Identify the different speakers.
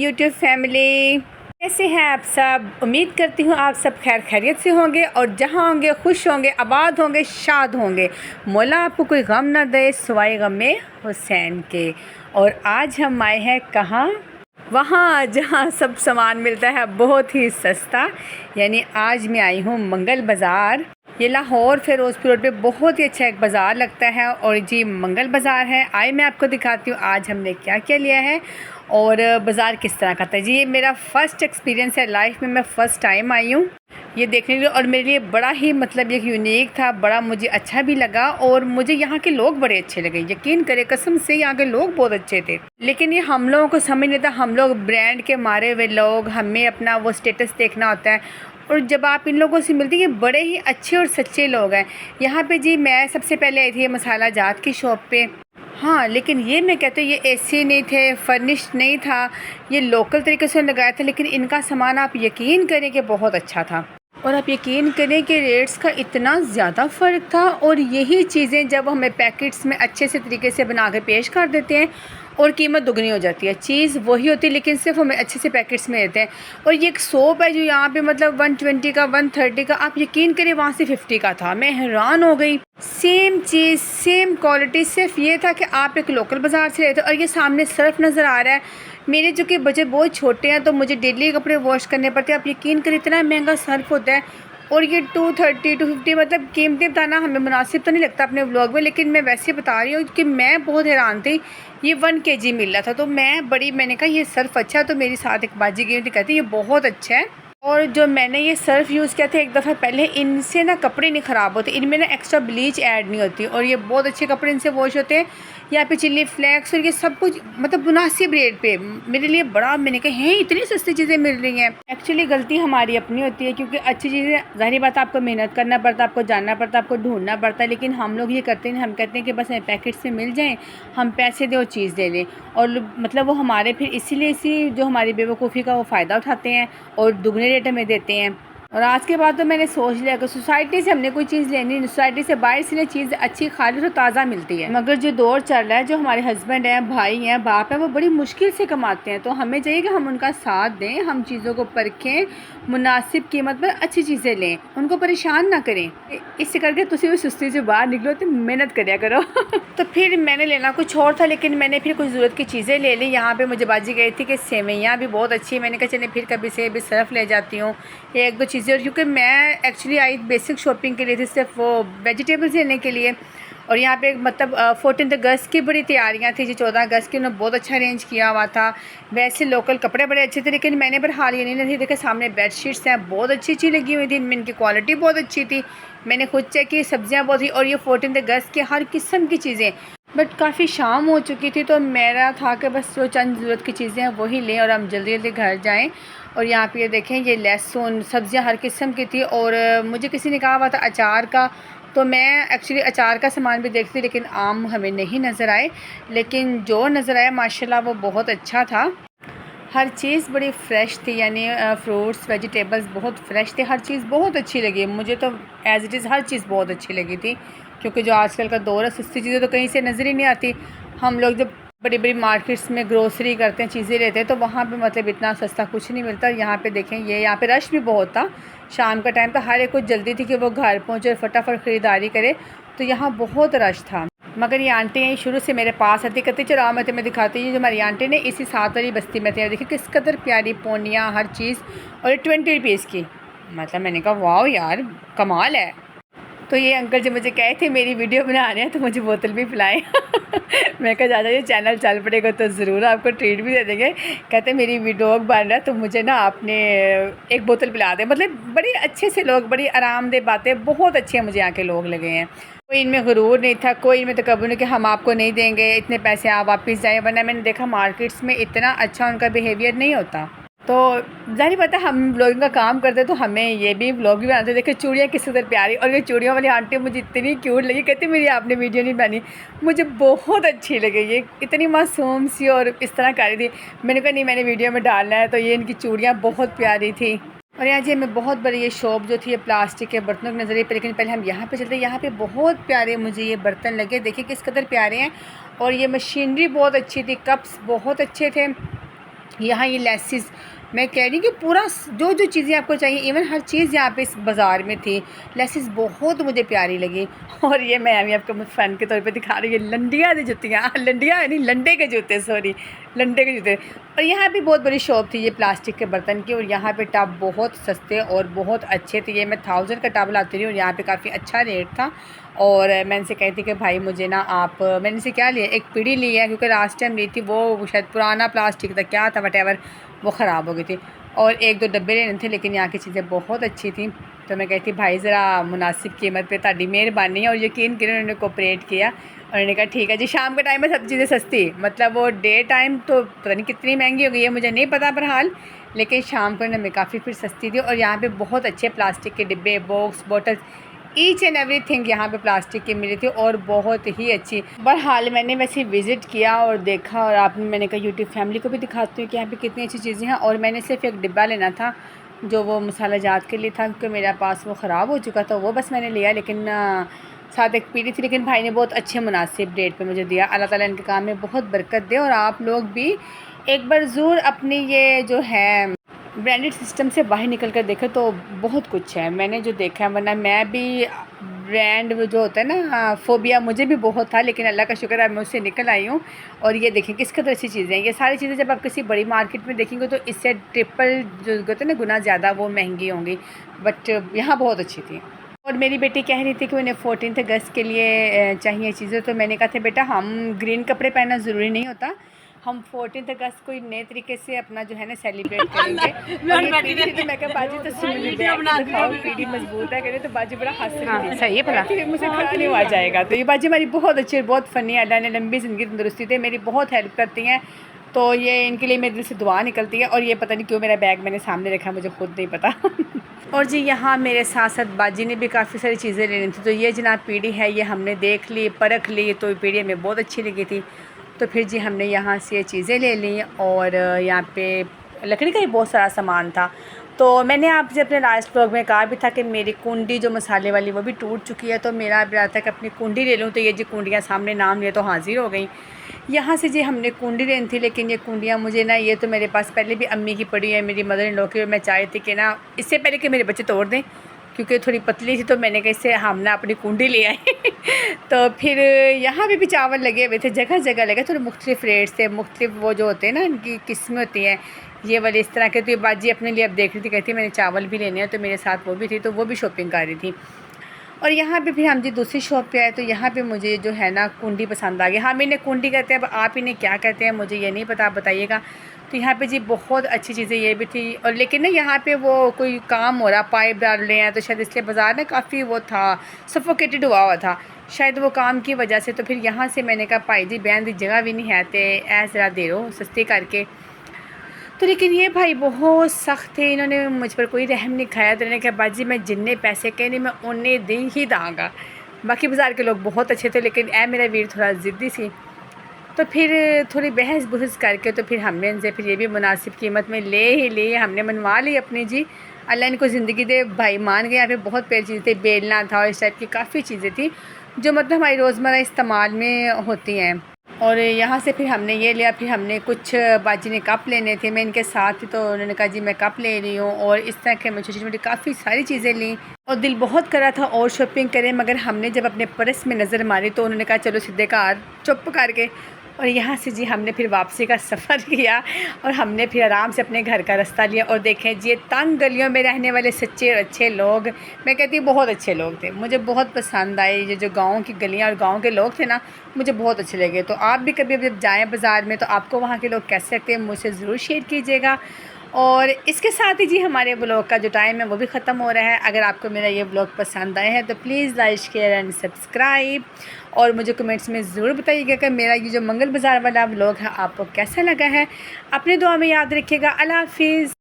Speaker 1: YouTube family, कैसे हैं आप सब। उम्मीद करती हूँ आप सब खैर खैरियत से होंगे और जहाँ होंगे खुश होंगे, आबाद होंगे, शाद होंगे। मौला आपको कोई गम ना दे सिवाय गम हुसैन के। और आज हम आए हैं कहाँ, वहाँ जहाँ सब सामान मिलता है बहुत ही सस्ता। यानी आज मैं आई हूँ मंगल बाज़ार। ये लाहौर फिरोज़पुर रोड पे बहुत ही अच्छा एक बाज़ार लगता है और जी मंगल बाज़ार है। आए मैं आपको दिखाती हूँ आज हमने क्या क्या लिया है और बाज़ार किस तरह का था। जी ये मेरा फ़र्स्ट एक्सपीरियंस है लाइफ में, मैं फ़र्स्ट टाइम आई हूँ ये देखने के लिए और मेरे लिए बड़ा ही मतलब एक यूनिक था, बड़ा मुझे अच्छा भी लगा और मुझे यहाँ के लोग बड़े अच्छे लगे। यकीन करें कसम से यहाँ के लोग बहुत अच्छे थे, लेकिन ये हम लोगों को समझ नहीं था। हम लोग ब्रांड के मारे हुए लोग, हमें अपना वो स्टेटस देखना होता है और जब आप इन लोगों से मिलती हैं बड़े ही अच्छे और सच्चे लोग हैं। यहाँ पे जी मैं सबसे पहले आई थी मसाला जात की शॉप पे। हाँ लेकिन ये मैं कहती हूँ ये एसी नहीं थे, फर्निश्ड नहीं था, ये लोकल तरीके से लगाया था। लेकिन इनका सामान आप यकीन करें कि बहुत अच्छा था और आप यकीन करें कि रेट्स का इतना ज़्यादा फ़र्क था। और यही चीज़ें जब हमें पैकेट्स में अच्छे से तरीके से बना के पेश कर देते हैं और कीमत दुगनी हो जाती है। चीज़ वही होती है लेकिन सिर्फ हमें अच्छे से पैकेट्स में देते हैं। और ये एक सोप है जो यहाँ पे मतलब 120 का 130 का, आप यकीन करें वहाँ से 50 का था। मैं हैरान हो गई। सेम चीज़ सेम क्वालिटी, सिर्फ ये था कि आप एक लोकल बाज़ार से लेते हो। और ये सामने सर्फ नज़र आ रहा है। मेरे जो कि बच्चे बहुत छोटे हैं तो मुझे डेली कपड़े वॉश करने पड़ते हैं। आप यकीन करें इतना महंगा सर्फ होता है और ये 230 250 मतलब कीमती बताना हमें मुनासिब तो नहीं लगता अपने व्लॉग में, लेकिन मैं वैसे बता रही हूँ कि मैं बहुत हैरान थी। ये 1 kg मिल रहा था तो मैंने कहा ये सर्फ अच्छा है। तो मेरी साथ एक बाजी गई थी, कहती ये बहुत अच्छा है। और जो मैंने ये सर्फ यूज़ किया था एक दफ़ा पहले, इनसे ना कपड़े नहीं ख़राब होते, इनमें ना एक्स्ट्रा ब्लीच ऐड नहीं होती और ये बहुत अच्छे कपड़े इनसे वॉश होते हैं। यहाँ पे चिल्ली फ्लेक्स और ये सब कुछ मतलब मुनासिब रेट पे मेरे लिए बड़ा, मैंने कहा हैं इतनी सस्ती चीज़ें मिल रही हैं। एक्चुअली गलती हमारी अपनी होती है क्योंकि अच्छी चीज़ें ज़ाहिर बात आपको मेहनत करना पड़ता है, आपको जानना पड़ता है, आपको ढूंढना पड़ता है। लेकिन हम लोग ये करते हैं, हम कहते हैं कि बस हमें पैकेट से मिल जाएँ, हम पैसे दें और चीज़ दे लें। और मतलब वो हमारे फिर इसीलिए इसी जो हमारी बेवकूफ़ी का वो फ़ायदा उठाते हैं और दुगने रेट हमें देते हैं। और आज के बाद तो मैंने सोच लिया कि सोसाइटी से हमने कोई चीज़ लेनी नहीं, सोसाइटी से बाहर से चीज़ अच्छी खाली तो ताज़ा मिलती है। मगर जो दौर चल रहा है, जो हमारे हस्बैंड हैं, भाई हैं, बाप हैं, वो बड़ी मुश्किल से कमाते हैं तो हमें चाहिए कि हम उनका साथ दें, हम चीज़ों को परखें, मुनासिब कीमत पर अच्छी चीज़ें लें, उनको परेशान ना करें। इससे करके तुम भी सुस्ती से बाहर निकलो तो मेहनत करिया करो। तो फिर मैंने लेना कुछ और था लेकिन मैंने फिर कुछ ज़रूरत की चीज़ें ले ली। यहाँ पे मुझे बाजी गई थी कि सेवइयाँ भी बहुत अच्छी है, मैंने कहा चले फिर कभी से भी सर्फ ले जाती हूँ एक दो चीज़ें। और क्योंकि मैं एक्चुअली आई बेसिक शॉपिंग के लिए थी, सिर्फ वो वेजिटेबल्स लेने के लिए। और यहाँ पे मतलब 14 अगस्त की बड़ी तैयारियाँ थी जी, 14 अगस्त की उन्होंने बहुत अच्छा अरेंज किया हुआ था। वैसे लोकल कपड़े बड़े अच्छे थे लेकिन मैंने बहरहाल ये नहीं थी। देखा सामने बेडशीट्स हैं बहुत अच्छी अच्छी लगी हुई थी, इनमें इनकी क्वालिटी बहुत अच्छी थी। मैंने खुद चेक की, सब्जियाँ बहुत थी और ये 14 अगस्त की हर किस्म की चीज़ें। बट काफ़ी शाम हो चुकी थी तो मेरा था कि बस जो चंद ज़रूरत की चीज़ें हैं वही लें और हम जल्दी जल्दी घर जाएं। और यहाँ पे ये देखें ये लहसुन सब्ज़ियाँ हर किस्म की थी। और मुझे किसी ने कहा हुआ था अचार का, तो मैं एक्चुअली अचार का सामान भी देखती लेकिन आम हमें नहीं नज़र आए। लेकिन जो नज़र आया माशाल्लाह वो बहुत अच्छा था। हर चीज़ बड़ी फ़्रेश थी, यानी फ्रूट्स वेजिटेबल्स बहुत फ़्रेश थे। हर चीज़ बहुत अच्छी लगी मुझे तो, एज़ इट इज़ हर चीज़ बहुत अच्छी लगी थी। क्योंकि जो आजकल का दौर है सस्ती चीज़ें तो कहीं से नज़र ही नहीं आती। हम लोग जब बड़ी बड़ी मार्केट्स में ग्रोसरी करते हैं, चीज़ें लेते हैं तो वहाँ पे मतलब इतना सस्ता कुछ नहीं मिलता। यहाँ पे देखें ये यहाँ पे रश भी बहुत था, शाम का टाइम था, हर एक को जल्दी थी कि वो घर पहुँचे और फटाफट ख़रीदारी करे। तो यहाँ बहुत रश था। मगर ये आंटी हैं शुरू से मेरे पास आती, कहती चलो मैं तुम्हें दिखाती हूँ। जो हमारी आंटी ने इसी साथ वाली बस्ती में थी, देखिए किस कदर प्यारी पोनियाँ हर चीज़। और ये 20 रुपीज़ की, मतलब मैंने कहा वाह यार कमाल है। तो ये अंकल जो मुझे कहे थे मेरी वीडियो बना रहे हैं तो मुझे बोतल भी पिलाए। मैं कहा ज़्यादा ये चैनल चल पड़ेगा तो ज़रूर आपको ट्रीट भी दे देंगे। कहते मेरी वीडियो बन रहा है तो मुझे ना आपने एक बोतल पिला दें। मतलब बड़े अच्छे से लोग, बड़ी आरामदेह बातें, बहुत अच्छे मुझे यहाँ के लोग लगे हैं। कोई इनमें गुरूर नहीं था, कोई इनमें तकब्बुर नहीं कि हम आपको नहीं देंगे इतने पैसे आप वापस जाएँ। वरना मैंने देखा मार्केट्स में इतना अच्छा उनका बिहेवियर नहीं होता। तो ज़ाहिर बात है हम ब्लॉगिंग का काम करते तो हमें ये भी ब्लॉग भी बनाते। देखिए चूड़ियाँ किस कदर प्यारी, और ये चूड़ियों वाली आंटी मुझे इतनी क्यूट लगी, कहती मेरी आपने वीडियो नहीं बनी। मुझे बहुत अच्छी लगी, ये इतनी मासूम सी और इस तरह कर रही थी। मैंने कहा नहीं मैंने वीडियो में डालना है। तो ये इनकी चूड़ियाँ बहुत प्यारी थी। और यहाँ जी हमें बहुत बड़ी ये शॉप जो थी ये प्लास्टिक के बर्तनों के नज़रिए पर, लेकिन पहले हम यहाँ पे चलते। यहाँ पे बहुत प्यारे मुझे ये बर्तन लगे, देखिए किस कदर प्यारे हैं। और ये मशीनरी बहुत अच्छी थी, कप्स बहुत अच्छे थे। यहाँ ये लेसिस, मैं कह रही हूँ कि पूरा जो जो चीज़ें आपको चाहिए, इवन हर चीज़ यहाँ पे इस बाज़ार में थी। लेसिस बहुत मुझे प्यारी लगी। और ये मैं अभी आपको फ़न के तौर पे दिखा रही हूँ, लंडिया दी जुतियाँ, लंडिया नहीं, लंडे के जूते, सॉरी, लंडे के जूते। और यहाँ भी बहुत बड़ी शॉप थी ये प्लास्टिक के बर्तन की, और यहाँ पे टब बहुत सस्ते और बहुत अच्छे थे। ये मैं 1000 का टब लाती रही, और यहाँ पे काफ़ी अच्छा रेट था। और मैं इनसे कहती कि भाई मुझे ना आप, मैंने इनसे क्या लिया, एक पीढ़ी ली है, क्योंकि लास्ट टाइम ली थी वो शायद पुराना प्लास्टिक था, क्या था वटेवर, वो ख़राब हो गई थी। और 1-2 डब्बे लेने थे, लेकिन यहाँ की चीज़ें बहुत अच्छी थी। तो मैं कहती भाई ज़रा मुनासिब कीमत पे, ताड़ी मेहरबानी है। और यकीन करें उन्होंने कोऑपरेट किया, और उन्होंने कहा ठीक है जी। शाम के टाइम में सब चीज़ें सस्ती, मतलब वो डे टाइम तो पता नहीं कितनी महंगी हो गई है, मुझे नहीं पता बहरहाल, लेकिन शाम को उन्होंने काफ़ी फिर सस्ती थी। और यहाँ पे बहुत अच्छे प्लास्टिक के डिब्बे, box, bottles, each and everything यहाँ पे प्लास्टिक की मिली थी, और बहुत ही अच्छी। बहरहाल मैंने वैसे विज़िट किया और देखा, और आपने, मैंने कहा यूट्यूब फैमिली को भी दिखाती हूँ कि यहाँ पे कितनी अच्छी चीज़ें हैं। और मैंने सिर्फ एक डिब्बा लेना था जो वो मसाला जात के लिए था, क्योंकि मेरे पास वो ख़राब हो चुका था, वो बस मैंने लिया। लेकिन साथ एक पीढ़ी थी, लेकिन भाई ने बहुत अच्छे मुनासिब रेट पे मुझे दिया। अल्लाह ताला इनके काम में बहुत बरकत दे। और आप लोग भी एक बार ज़रूर अपनी ये जो है ब्रांडेड सिस्टम से बाहर निकल कर देखें, तो बहुत कुछ है मैंने जो देखा है। वरना मैं भी ब्रांड जो होता है ना, फ़ोबिया मुझे भी बहुत था, लेकिन अल्लाह का शुक्र है मैं उससे निकल आई हूँ। और ये देखें किस कदर अच्छी चीज़ें हैं। ये सारी चीज़ें जब आप किसी बड़ी मार्केट में देखेंगे तो इससे ट्रिपल जो होते हैं ना, गुना ज़्यादा वो महंगी होंगी, बट यहाँ बहुत अच्छी थी। और मेरी बेटी कह रही थी कि उन्हें 14 अगस्त के लिए चाहिए चीज़ें, तो मैंने कहा था बेटा हम ग्रीन कपड़े पहनना ज़रूरी नहीं होता, हम 14 अगस्त को नए तरीके से अपना जो है ना सेलिब्रेट करेंगे। और ये पीढ़ी थी, तो मैं कहा बाजी तो दिखाओ, पीढ़ी मजबूत है करे, तो बाजी बड़ा हंस रही थी। सही है भला, मुझे खड़ा नहीं हुआ जाएगा। तो ये बाजी हमारी बहुत अच्छी, बहुत फ़नी है, अल्लाह ने लंबी ज़िंदगी तंदुरुस्ती दे, मेरी बहुत हेल्प करती हैं। तो ये इनके लिए मेरे दिल से दुआ निकलती है। और ये पता नहीं क्यों मेरा बैग मैंने सामने रखा, मुझे खुद नहीं पता। और जी यहाँ मेरे साथ साथ बाजी ने भी काफ़ी सारी चीज़ें लेनी थी। तो ये जनाब पीढ़ी है, ये हमने देख ली, परख ली, तो ये पीढ़ी हमें बहुत अच्छी लगी थी। तो फिर जी हमने यहाँ से ये चीज़ें ले ली। और यहाँ पे लकड़ी का ही बहुत सारा सामान था। तो मैंने आपसे अपने लास्ट ब्लॉग में कहा भी था कि मेरी कुंडी जो मसाले वाली वो भी टूट चुकी है, तो मेरा इरादा था कि अपनी कुंडी ले लूँ। तो ये जी कुंडियाँ सामने नाम लिए तो हाज़िर हो गई। यहाँ से जी हमने कुंडी लेनी थी, लेकिन ये कुंडियाँ मुझे ना, ये तो मेरे पास पहले भी अम्मी की पड़ी है, मेरी मदर इन लॉ की, और मैं चाहती थी कि ना इससे पहले कि मेरे बच्चे तोड़ दें, क्योंकि थोड़ी पतली थी, तो मैंने कहा इससे हम ना अपनी कुंडी ले आए। तो फिर यहाँ पे भी चावल लगे हुए थे, जगह जगह लगे, थोड़े मुख्तलिफ़ रेट्स थे, मुख्तलिफ़ वो जो होते हैं ना इनकी किस्में होती हैं, ये वाले इस तरह के। तो ये बाजी अपने लिए अब देख रही थी, कहती मैंने चावल भी लेने हैं, तो मेरे साथ वो भी थी, तो वो भी शॉपिंग कर रही थी। और यहाँ पे फिर हम जी दूसरी शॉप पे आए, तो यहाँ पे मुझे जो है ना कुंडी पसंद आ गई। हम इन्हें कुंडी कहते हैं, अब आप इन्हें क्या कहते हैं मुझे ये नहीं पता, आप बताइएगा। तो यहाँ पे जी बहुत अच्छी चीज़ें ये भी थी। और लेकिन ना यहाँ पे वो कोई काम हो रहा, पाइप डाल रहे हैं, तो शायद इसलिए बाज़ार ना काफ़ी वो था, सफोकेटेड हुआ था शायद वो काम की वजह से। तो फिर यहाँ से मैंने कहा भाई जी बहन दी जगह भी नहीं है, तो ऐसा ज़रा दे रहो सस्ती करके। तो लेकिन ये भाई बहुत सख्त थे, इन्होंने मुझ पर कोई रहम नहीं खाया। तो इन्होंने कहा बाजी मैं जिन्ने पैसे कहने मैं उन्हें दे ही दाँगा। बाकी बाज़ार के लोग बहुत अच्छे थे, लेकिन मेरा वीर थोड़ा ज़िद्दी सी। तो फिर थोड़ी बहस बहस करके तो फिर हमने इनसे फिर ये भी मुनासिब कीमत में ले ही लिए, हमने मनवा ली अपनी जी। अल्लाह इनको ज़िंदगी दे, भाई मान गए। यहाँ पे बहुत प्यारी चीज़ें थी, बेलना था और इस टाइप की काफ़ी चीज़ें थी जो मतलब हमारी रोज़मर्रा इस्तेमाल में होती हैं। और यहाँ से फिर हमने ये लिया। फिर हमने कुछ बाजी ने कप लेने थे, मैं इनके साथ थी, तो उन्होंने कहा जी मैं कप ले रही हूँ। और इस तरह के मैं छोटी छोटी काफ़ी सारी चीज़ें ली, और दिल बहुत करा था और शॉपिंग करें, मगर हमने जब अपने पर्स में नज़र मारी तो उन्होंने कहा चलो सीधे कार चुप करके। और यहाँ से जी हमने फिर वापसी का सफ़र किया, और हमने फिर आराम से अपने घर का रास्ता लिया। और देखें जी तंग गलियों में रहने वाले सच्चे और अच्छे लोग, मैं कहती हूँ बहुत अच्छे लोग थे, मुझे बहुत पसंद आए। ये जो गाँव की गलियाँ और गाँव के लोग थे ना, मुझे बहुत अच्छे लगे। तो आप भी कभी जब जाएँ बाज़ार में, तो आपको वहाँ के लोग कैसे लगते हैं मुझसे ज़रूर शेयर कीजिएगा। और इसके साथ ही जी हमारे ब्लॉग का जो टाइम है वो भी ख़त्म हो रहा है। अगर आपको मेरा ये ब्लॉग पसंद आया है तो please like share and subscribe, और मुझे कमेंट्स में ज़रूर बताइएगा कि मेरा ये जो मंगल बाज़ार वाला ब्लॉग है आपको कैसा लगा है। अपने दुआ में याद रखिएगा। अल्लाह हाफिज़।